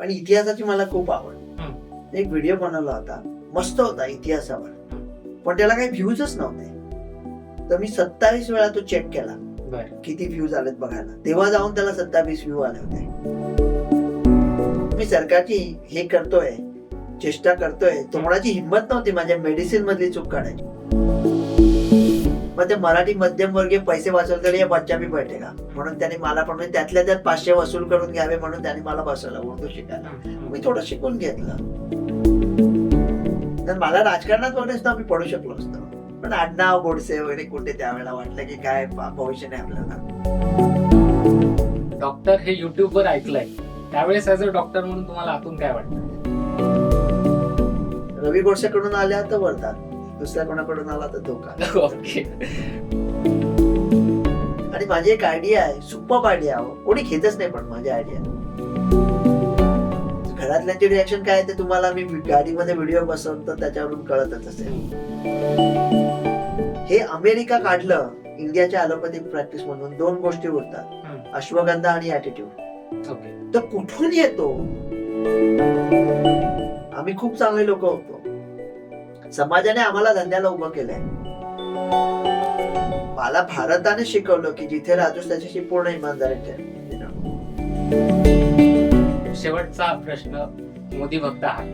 पण इतिहासाची मला खूप आवड. एक व्हिडिओ बनवला होता, मस्त होता इतिहासावर, पण त्याला काही व्ह्यूजच नव्हते. तर मी 27 वेळा तो चेक केला किती व्ह्यूज आलेत बघायला. तेव्हा जाऊन त्याला 27 व्ह्यू आले होते. मी सरकारची हे करतोय, चेष्टा करतोय, कोणाची हिंमत नव्हती माझ्या मेडिसिन मधली चूक काढायची. मग ते मराठी मध्यमवर्गीय पैसे वाचवले तरी बच्चा भी बैठेगा म्हणून त्याने मला पण त्यातल्या त्यात 500 वसूल करून घ्यावे म्हणून त्याने मला बसवलं उर्दू शिकायला. मी थोडं शिकून घेतलं. तर मला राजकारणात वगैरे सुद्धा मी पडू शकलो असतो, पण आडनाव गोडसे वगैरे कुठे त्यावेळेला वाटलं की काय भविष्य नाही आपल्याला. डॉक्टर हे युट्यूब वर ऐकलंय, त्यावेळेस ऍज अ डॉक्टर म्हणून तुम्हाला आतून काय वाटतं? रवी गोडसेकडून आल्या तर वरदान, दुसऱ्या कोणाकडून आला तर धोका. ओके. आणि माझी एक आयडिया आहे, सुपर आयडिया, कोणी घेतच नाही पण माझी आयडिया. घरातल्यांची रिॲक्शन काय ते तुम्हाला मी गाडीमध्ये व्हिडिओ बसवतो त्याच्यावरून कळतच असेल. हे अमेरिका काढलं इंडियाच्या ॲलोपॅथिक प्रॅक्टिस म्हणून 2 गोष्टी उरतात, अश्वगंधा आणि ॲटिट्यूड. तर कुठून येतो? आम्ही खूप चांगले लोक होतो, समाजाने आम्हाला धंद्याला उभं केलंय. मला भारताने शिकवलं की जिथे राहतोस त्याच्याशी पूर्ण इमानदारी ठेव. शेवटचा प्रश्न, मोदी भक्त आहात,